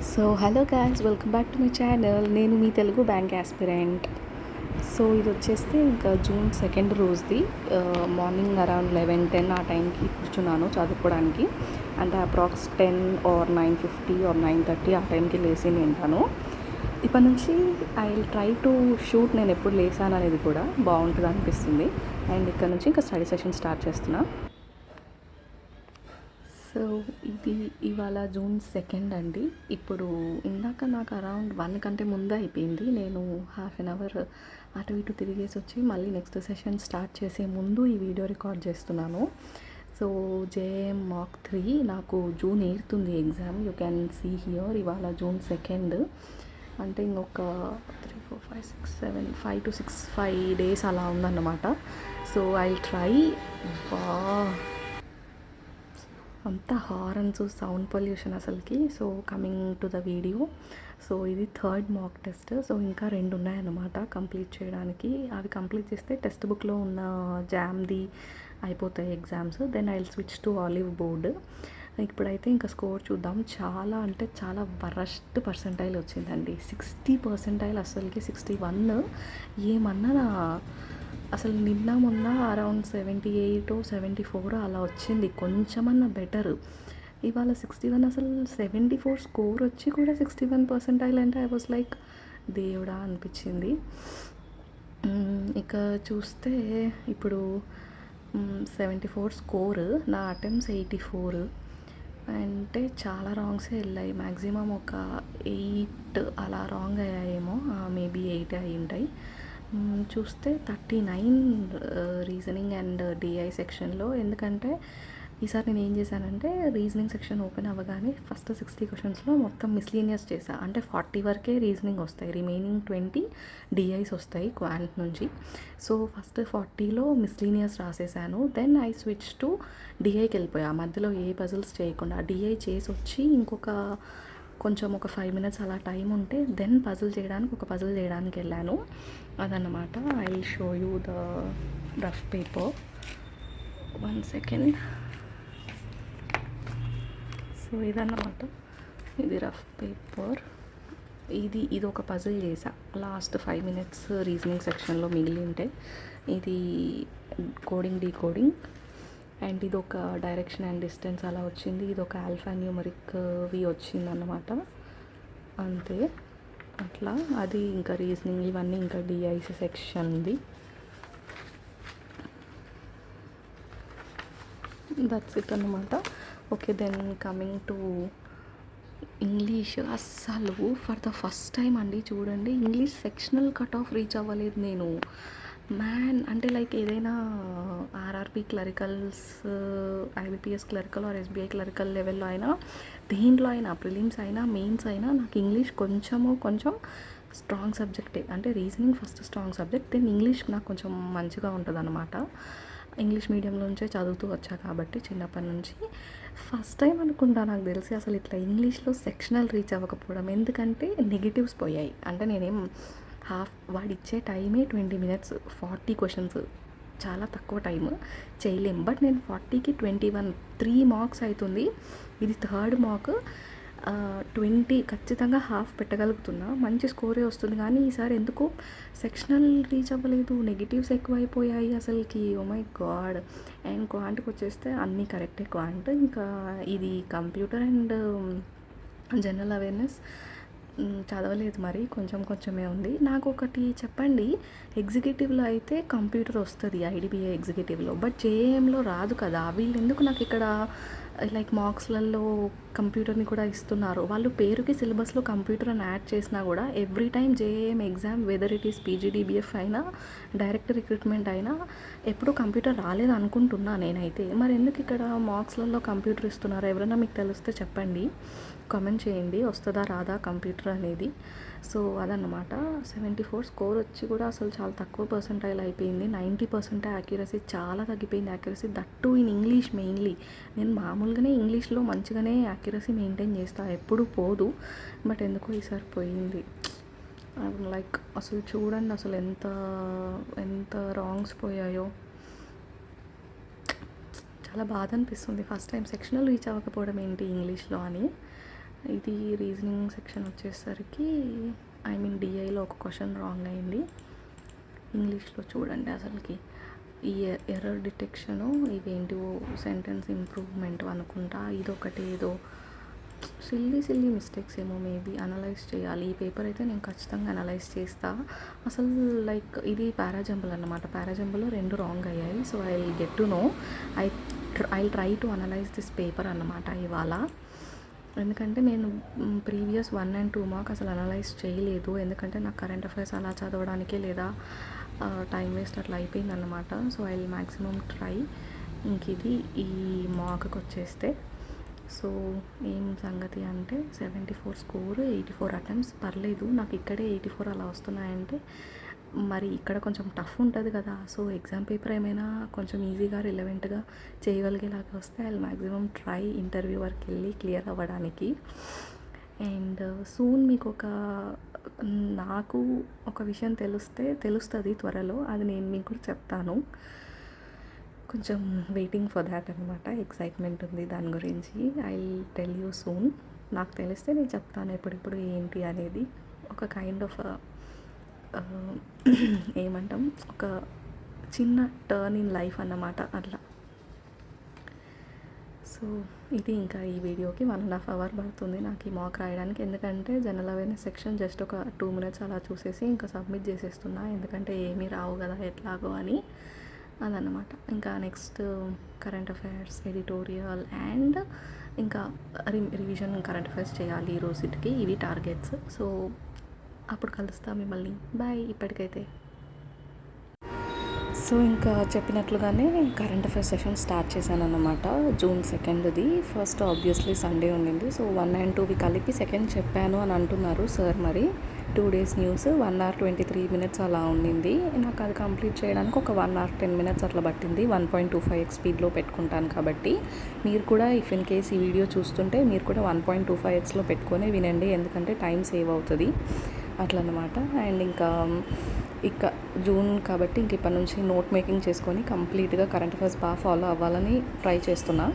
So hello guys, welcome back to my channel. నేను మీ Telugu bank aspirant. So ఇది వచ్చేస్తే ఇంకా జూన్ 2 రోజుది. మార్నింగ్ అరౌండ్ 11-10 ఆ టైంకి కూర్చున్నాను చదువుకోవడానికి. అంటే అప్రాక్స్ 10 ఆర్ 9:50 ఆర్ 9:30 ఆ టైంకి లేచి ఉంటాను. ఇప్పటి నుంచి I will try to shoot నేను ఎప్పుడు లేసాను అనేది కూడా బాగుంటుంది అనిపిస్తుంది. అండ్ ఇక్కడ నుంచి ఇంకా స్టడీ సెషన్ స్టార్ట్ చేస్తున్నా. సో ఇది ఇవాళ జూన్ 2 అండి. ఇప్పుడు ఇందాక నాకు అరౌండ్ 1 కంటే ముందే అయిపోయింది. నేను హాఫ్ అన్ అవర్ అటు ఇటు తిరిగేసి వచ్చి మళ్ళీ నెక్స్ట్ సెషన్ స్టార్ట్ చేసే ముందు ఈ వీడియో రికార్డ్ చేస్తున్నాను. సో జేఎం మాక్ 3 నాకు జూన్ 8 ఉంది exam. You can see here. ఇవాళ జూన్ 2 అంటే ఇంకొక 3, 4, 5, 6, 7, 5 to 6 5 days అలా ఉందన్నమాట. So I will try. అంతా హారన్స్, సౌండ్ పొల్యూషన్ అసలుకి. So coming to the video. So ఇది థర్డ్ మాక్ టెస్ట్. సో ఇంకా 2 ఉన్నాయన్నమాట కంప్లీట్ చేయడానికి. అవి కంప్లీట్ చేస్తే టెక్స్ట్ బుక్లో ఉన్న జామ్ది అయిపోతాయి exams. Then I will switch to Oliveboard. ఇప్పుడైతే ఇంకా స్కోర్ చూద్దాం. చాలా అంటే చాలా వరస్ట్ పర్సెంటైల్ వచ్చిందండి. 60% అసలుకి 61. ఏమన్నా అసలు నిన్న మొన్న అరౌండ్ 78 74 అలా వచ్చింది, కొంచెమన్నా బెటర్. ఇవాళ 61. అసలు 74 స్కోర్ వచ్చి కూడా 61% అంటే ఐ వాజ్ లైక్ దేవుడా అనిపించింది. ఇక చూస్తే ఇప్పుడు 74 స్కోర్, నా అటెంప్ట్స్ 84. అంటే చాలా రాంగ్సే వెళ్ళాయి. మ్యాక్సిమం ఒక 8 అలా రాంగ్ అయ్యాయేమో, మేబీ 8 అయి ఉంటాయి. చూస్తే 39 రీజనింగ్ అండ్ డిఐ సెక్షన్లో. ఎందుకంటే ఈసారి నేను ఏం చేశానంటే రీజనింగ్ సెక్షన్ ఓపెన్ అవ్వగానే ఫస్ట్ 60 క్వశ్చన్స్లో మొత్తం మిస్లీనియస్ చేశా. అంటే 40 వరకే రీజనింగ్ వస్తాయి, రిమైనింగ్ 20 డిఐస్ వస్తాయి క్వాంట్ నుంచి. సో ఫస్ట్ 40లో మిస్లీనియస్ రాసేసాను. దెన్ ఐ స్విచ్ టు డిఐకి వెళ్ళిపోయా, మధ్యలో ఏ పజిల్స్ చేయకుండా. డిఐ చేసి వచ్చి ఇంకొక కొంచెం ఒక 5 minutes అలా టైం ఉంటే దెన్ పజిల్ చేయడానికి వెళ్ళాను. అదన్నమాట. I will show you the rough paper. 1 second. So ఇదన్నమాట, ఇది రఫ్ పేపర్. ఇది ఒక పజిల్ చేసా లాస్ట్ 5 minutes రీజనింగ్ సెక్షన్లో మిగిలి ఉంటే. ఇది కోడింగ్ డీకోడింగ్. అండ్ ఇది ఒక డైరెక్షన్ అండ్ డిస్టెన్స్ అలా వచ్చింది. ఇది ఒక ఆల్ఫా న్యూమరిక్వి వచ్చిందన్నమాట. అంతే అట్లా. అది ఇంకా రీజనింగ్ ఇవన్నీ ఇంకా డిఐసి సెక్షన్ది. దట్స్ ఇట్ అన్నమాట. Okay, then coming to English. అస్సలు ఫర్ ద ఫస్ట్ టైం అండి చూడండి, English sectional cut off reach అవ్వలేదు నేను. మ్యాన్, అంటే లైక్ ఏదైనా RRB clericals, IBPS clerical or SBI clerical లెవెల్లో అయినా, దేంట్లో అయినా, ప్రిలిమ్స్ అయినా, మెయిన్స్ అయినా, నాకు ఇంగ్లీష్ కొంచెం స్ట్రాంగ్ సబ్జెక్టే. అంటే reasoning first strong subject, then English నాకు కొంచెం మంచిగా ఉంటుంది అనమాట. ఇంగ్లీష్ మీడియంలో నుంచే చదువుతూ వచ్చా కాబట్టి చిన్నప్పటి నుంచి. ఫస్ట్ టైం అనుకుంటా నాకు తెలిసి అసలు ఇట్లా ఇంగ్లీష్లో సెక్షనల్ రీచ్ అవ్వకపోవడం. ఎందుకంటే నెగిటివ్స్ పోయాయి. అంటే నేనేం వాడిచ్చే టైమే 20 minutes, 40 questions, చాలా తక్కువ టైం, చేయలేం. బట్ నేను 40కి 21, 3 marks అవుతుంది. ఇది థర్డ్ మాక్. 20 ఖచ్చితంగా హాఫ్ పెట్టగలుగుతున్నా, మంచి స్కోరే వస్తుంది. కానీ ఈసారి ఎందుకు సెక్షనల్ రీచ్ అవ్వలేదు, నెగిటివ్స్ ఎక్కువైపోయాయి అసలుకి. Oh my god. అండ్ క్వాంట్కి వచ్చేస్తే అన్నీ కరెక్టే క్వాంట్. ఇంకా ఇది కంప్యూటర్ అండ్ జనరల్ అవేర్నెస్ చదవలేదు, మరి కొంచెమే ఉంది. నాకు ఒకటి చెప్పండి, ఎగ్జిక్యూటివ్లో అయితే కంప్యూటర్ వస్తుంది ఐడిబిఐ ఎగ్జిక్యూటివ్లో, బట్ జేఏఎంలో రాదు కదా. వీళ్ళు ఎందుకు నాకు ఇక్కడ లైక్ మార్క్స్లలో కంప్యూటర్ని కూడా ఇస్తున్నారు. వాళ్ళు పేరుకి సిలబస్లో కంప్యూటర్ అని యాడ్ చేసినా కూడా every time JAM exam, whether it is PGDBF అయినా, డైరెక్ట్ రిక్రూట్మెంట్ అయినా, ఎప్పుడు కంప్యూటర్ రాలేదు అనుకుంటున్నా నేనైతే. మరి ఎందుకు ఇక్కడ మార్క్స్లలో కంప్యూటర్ ఇస్తున్నారు? ఎవరైనా మీకు తెలిస్తే చెప్పండి, కామెంట్ చేయండి, వస్తుందా రాదా కంప్యూటర్ అనేది. సో అదన్నమాట. 74 స్కోర్ వచ్చి కూడా అసలు చాలా తక్కువ పర్సెంటైల్ అయిపోయింది. 90% యాక్యురసీ, చాలా తగ్గిపోయింది accuracy. That in English mainly. నేను మామూలుగానే ఇంగ్లీష్లో మంచిగానే యాక్యురసీ మెయింటైన్ చేస్తాను, ఎప్పుడు పోదు. బట్ ఎందుకో ఈసారి పోయింది. లైక్ అసలు చూడండి, అసలు ఎంత రాంగ్స్ పోయాయో. చాలా బాధ అనిపిస్తుంది. ఫస్ట్ టైం సెక్షనల్ రీచ్ అవ్వకపోవడం ఏంటి ఇంగ్లీష్లో అని. ఇది రీజనింగ్ సెక్షన్ వచ్చేసరికి ఐ మీన్ డిఐలో ఒక క్వశ్చన్ రాంగ్ అయింది. ఇంగ్లీష్లో చూడండి అసలుకి ఈ ఎర్రర్ డిటెక్షను ఇవేంటివో సెంటెన్స్ ఇంప్రూవ్మెంట్ అనుకుంటా, ఇదొకటి ఏదో సిల్లీ మిస్టేక్స్ ఏమో మేబీ అనలైజ్ చేయాలి. ఈ పేపర్ అయితే నేను ఖచ్చితంగా అనలైజ్ చేస్తా. అసలు లైక్ ఇది పారాజంబుల్ అన్నమాట. పారాజంబుల్లో 2 రాంగ్ అయ్యాయి. So I will get to know. I try to analyse this paper అన్నమాట ఇవాళ. ఎందుకంటే నేను ప్రీవియస్ 1 and 2 మార్క్ అసలు అనలైజ్ చేయలేదు. ఎందుకంటే నాకు కరెంట్ అఫైర్స్ అలా చదవడానికే లేదా టైం వేస్ట్ అట్లా అయిపోయిందన్నమాట. So I will maximum try. ఇంక ఇది ఈ మార్క్కి వచ్చేస్తే సో ఏం సంగతి అంటే 74 స్కోర్, 84 అటెంప్ట్స్. పర్లేదు, నాకు ఇక్కడే 84 అలా వస్తున్నాయంటే మరి ఇక్కడ కొంచెం టఫ్ ఉంటుంది కదా. సో ఎగ్జామ్ పేపర్ ఏమైనా కొంచెం ఈజీగా రిలవెంట్గా చేయగలిగేలాగా వస్తే ఐ మ్యాక్సిమం ట్రై ఇంటర్వ్యూ వరకు వెళ్ళి క్లియర్ అవ్వడానికి. అండ్ సూన్ మీకు నాకు ఒక విషయం తెలుస్తుంది త్వరలో, అది నేను మీకు కూడా చెప్తాను. కొంచెం వెయిటింగ్ ఫర్ దాట్ అనమాట. ఎక్సైట్మెంట్ ఉంది దాని గురించి. I will tell you soon. నాకు తెలిస్తే నేను చెప్తాను ఎప్పుడెప్పుడు ఏంటి అనేది. ఒక కైండ్ ఆఫ్ ఏమంటాం, ఒక చిన్న టర్న్ ఇన్ లైఫ్ అన్నమాట అట్లా. సో ఇది ఇంకా ఈ వీడియోకి 1.5 hours పడుతుంది నాకు ఈ మాక్ రాయడానికి. ఎందుకంటే జనరల్ అవేర్నెస్ సెక్షన్ జస్ట్ ఒక 2 minutes అలా చూసేసి ఇంకా సబ్మిట్ చేసేస్తున్నా. ఎందుకంటే ఏమీ రావు కదా ఎట్లాగో అని, అదన్నమాట. ఇంకా next current affairs, editorial and ఇంకా రివిజన్ కరెంట్ అఫైర్స్ చేయాలి ఈ రోజుకి. ఇవి టార్గెట్స్. సో అప్పుడు కలుస్తా మిమ్మల్ని. బాయ్ ఇప్పటికైతే. సో ఇంకా చెప్పినట్లుగానే కరెంట్ అఫైర్స్ సెషన్ స్టార్ట్ చేశాను అన్నమాట. June 2nd. First obviously Sunday ఉండింది. సో 1 and 2 కలిపి సెకండ్ చెప్పాను అని అంటున్నారు సార్. మరి 2 days న్యూస్ 1 hour 23 minutes అలా ఉండింది. నాకు అది కంప్లీట్ చేయడానికి ఒక 1 hour 10 minutes అట్లా పట్టింది. 1.25x స్పీడ్లో పెట్టుకుంటాను కాబట్టి మీరు కూడా ఇఫ్ ఇన్ కేస్ ఈ వీడియో చూస్తుంటే మీరు కూడా 1.25xలో పెట్టుకొని వినండి. ఎందుకంటే టైం సేవ్ అవుతుంది అట్లా అన్నమాట. అండ్ ఇంకా జూన్ కాబట్టి ఇంక ఇప్పటి నుంచి నోట్ మేకింగ్ చేసుకొని కంప్లీట్గా కరెంట్ అఫైర్స్ బాగా ఫాలో అవ్వాలని ట్రై చేస్తున్నా.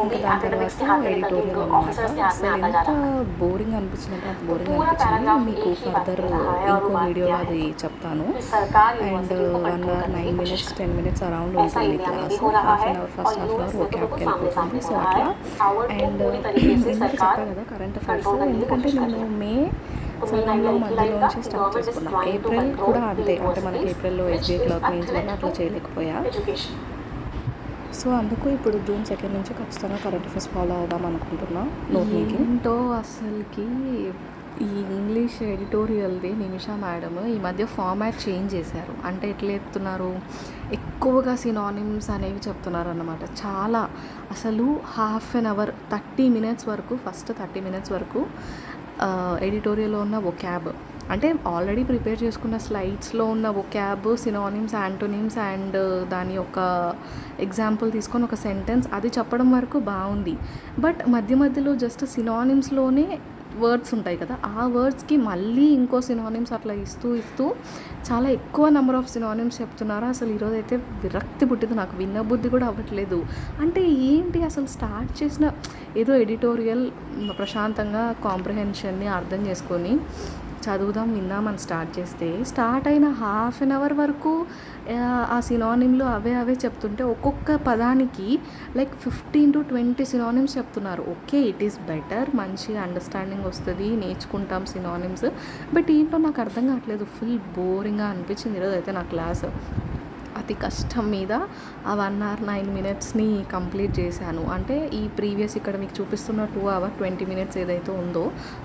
ఇంకా దాని తర్వాత ఎడిటోరియల్ అనమాట. అసలు ఎంత బోరింగ్ అనిపించిందంటే అంత బోరింగ్ అనిపించింది. మీకు ఫర్దర్ ఇంకో వీడియోలో అది చెప్తాను. And 1 hour 9 minutes 10 minutes around ఉంటుంది class. Half an hour first half an hour ఒక క్యాబ్కి వెళ్ళిపోతుంది. సో అట్లా. అండ్ ఇందాక చెప్పాను కదా కరెంట్ అఫైర్స్, ఎందుకంటే నేను మే సగంలో మధ్యలోంచి స్టార్ట్ చేసుకున్నాను. ఏప్రిల్ కూడా అంతే, అంటే మనకి ఏప్రిల్లో ఎస్బీఐ క్లర్క్ మెయిన్స్ వల్ల అట్లా చేయలేకపోయా. సో అందుకు ఇప్పుడు June 2 నుంచి ఖచ్చితంగా కరెంట్ అఫైర్స్ ఫాలో అవుదాం అనుకుంటున్నా. నోట్ మేకింగ్ ఏంటో అసలుకి ఈ ఇంగ్లీష్ ఎడిటోరియల్ది నిమిషా మేడం ఈ మధ్య ఫార్మాట్ చేంజ్ చేశారు. అంటే ఎట్లా చెప్తున్నారు, ఎక్కువగా సినానిమ్స్ అనేవి చెప్తున్నారు అన్నమాట. చాలా అసలు హాఫ్ అన్ అవర్ 30 minutes వరకు, ఫస్ట్ 30 minutes వరకు ఎడిటోరియల్లో ఉన్న వొకాబ్, అంటే ఆల్రెడీ ప్రిపేర్ చేసుకున్న స్లైడ్స్లో ఉన్న వొకాబ్, సినానిమ్స్, యాంటోనిమ్స్ అండ్ దాని యొక్క ఎగ్జాంపుల్ తీసుకొని ఒక సెంటెన్స్ అది చెప్పడం వరకు బాగుంది. బట్ మధ్యలో జస్ట్ సినానిమ్స్లోనే వర్డ్స్ ఉంటాయి కదా, ఆ వర్డ్స్కి మళ్ళీ ఇంకో సినానిమ్స్ అట్లా ఇస్తూ చాలా ఎక్కువ నెంబర్ ఆఫ్ సినానిమ్స్ చెప్తున్నారు. అసలు ఈరోజు అయితే విరక్తి పుట్టింది, నాకు వినబుద్ధి కూడా అవ్వట్లేదు. అంటే ఏంటి అసలు స్టార్ట్ చేసిన ఏదో ఎడిటోరియల్ ప్రశాంతంగా కాంప్రిహెన్షన్ని అర్థం చేసుకొని చదువుదాం విందామని స్టార్ట్ చేస్తే, స్టార్ట్ అయిన హాఫ్ అన్ అవర్ వరకు ఆ సినానిమ్లు అవే చెప్తుంటే ఒక్కొక్క పదానికి లైక్ 15 to 20 సినానిమ్స్ చెప్తున్నారు. ఓకే, ఇట్ ఈస్ బెటర్, మంచి అండర్స్టాండింగ్ వస్తుంది, నేర్చుకుంటాం సినానిమ్స్. బట్ ఏంటో నాకు అర్థం కావట్లేదు, ఫుల్ బోరింగ్గా అనిపించింది ఈరోజు అయితే నా క్లాస్. అతి కష్టం మీద ఆ 1 hour 9 minutesని కంప్లీట్ చేశాను. అంటే ఈ ప్రీవియస్ ఇక్కడ మీకు చూపిస్తున్న 2 hour 20 minutes ఏదైతే ఉందో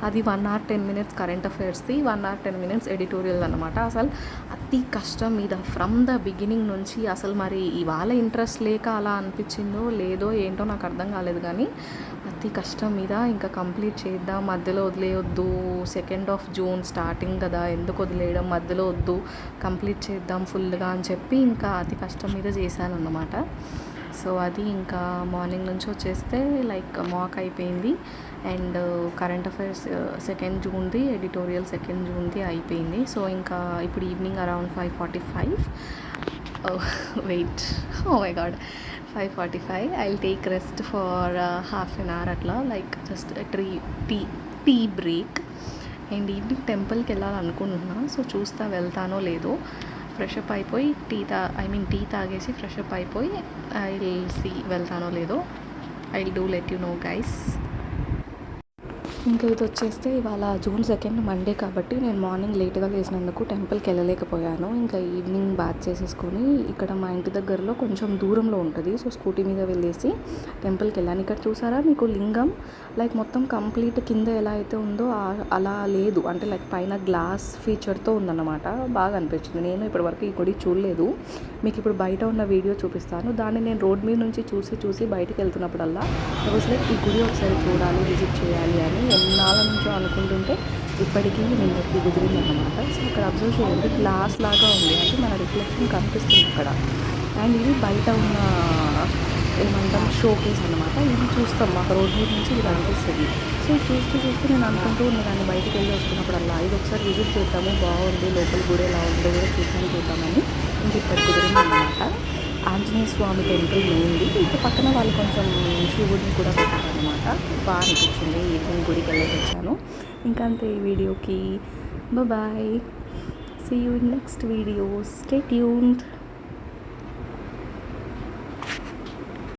అది 1 hour 10 minutes కరెంట్ అఫైర్స్ది, 1 hour 10 minutes ఎడిటోరియల్ అనమాట. అసలు అతి కష్టం మీద ఫ్రమ్ ద బిగినింగ్ నుంచి. అసలు మరి ఇవాళ ఇంట్రెస్ట్ లేక అలా అనిపించిందో లేదో ఏంటో నాకు అర్థం కాలేదు, కానీ అతి కష్టం మీద ఇంకా కంప్లీట్ చేద్దాం, మధ్యలో వదిలేయొద్దు, 2nd of June స్టార్టింగ్ కదా, ఎందుకు వదిలేయడం, మధ్యలో వద్దు, కంప్లీట్ చేద్దాం ఫుల్గా అని చెప్పి ఇంకా అతి కష్టం మీద చేశాను అన్నమాట. సో అది ఇంకా మార్నింగ్ నుంచి వచ్చేస్తే లైక్ మాక్ అయిపోయింది. అండ్ కరెంట్ అఫైర్స్ 2nd Juneది, ఎడిటోరియల్ 2nd Juneది అయిపోయింది. సో ఇంకా ఇప్పుడు evening around 5:45 wait, oh my god, 5:45. I'll take rest for half an hour atla, like just a tea break. And evening టెంపుల్కి వెళ్ళాలనుకుంటున్నా, సో చూస్తా వెళ్తానో లేదో. ఫ్రెషప్ అయిపోయి టీ తాగేసి ఫ్రెషప్ అయిపోయి ఐ విల్ సీ వెళ్తానో లేదో. I will do let you know guys. ఇంకా ఇది వచ్చేస్తే ఇవాళ June 2 మండే కాబట్టి నేను మార్నింగ్ లేట్గా లేసినందుకు టెంపుల్కి వెళ్ళలేకపోయాను. ఇంకా ఈవినింగ్ బాత్ చేసేసుకొని ఇక్కడ మా ఇంటి దగ్గరలో కొంచెం దూరంలో ఉంటుంది, సో స్కూటీ మీద వెళ్ళేసి టెంపుల్కి వెళ్ళాను. ఇక్కడ చూసారా మీకు లింగం లైక్ మొత్తం కంప్లీట్ కింద ఎలా అయితే ఉందో అలా లేదు, అంటే లైక్ పైన గ్లాస్ ఫీచర్తో ఉందన్నమాట. బాగా అనిపించింది. నేను ఇప్పటివరకు ఈ గుడి చూడలేదు. మీకు ఇప్పుడు బయట ఉన్న వీడియో చూపిస్తాను. దాన్ని నేను రోడ్ మీద నుంచి చూసి బయటికి వెళ్తున్నప్పుడల్లా వాజ్ లైక్ ఈ గుడి ఒకసారి చూడాలి, విజిట్ చేయాలి అని ఎన్నాళ్ళ నుంచో అనుకుంటుంటే ఇప్పటికీ నిన్నటికి కుదిరిందన్నమాట. సో ఇక్కడ అబ్జర్వ్ చేయండి, గ్లాస్ లాగా ఉంది, అంటే మన రిఫ్లెక్షన్ కనిపిస్తుంది ఇక్కడ. అండ్ ఇది బయట ఉన్న ఏమంటాం షో కేస్ అనమాట. ఇది చూస్తాం మాకు రోడ్ మీద నుంచి ఇది కనిపిస్తుంది. సో చూస్తూ నేను అనుకుంటూ దాన్ని బయటికి వెళ్ళి వస్తున్నప్పుడల్లా ఇది ఒకసారి విజిట్ చేద్దాము, బాగుంది, లోపల గుడి ఎలా ఉందో కూడా చూద్దామని ఇంక ఇప్పటి కుదిరిందన్నమాట. ఆంజనేయ స్వామి టెంపుల్ మెయిన్ది, ఇంకా పక్కన వాళ్ళు కొంచెం శివుడిని కూడా పెట్టారనమాట. బాగా అనిపించింది. ఈవినింగ్ గుడికి వెళ్ళేసి వచ్చాను. ఇంకా అంతే ఈ వీడియోకి. Bye. See you in next video. Stay tuned.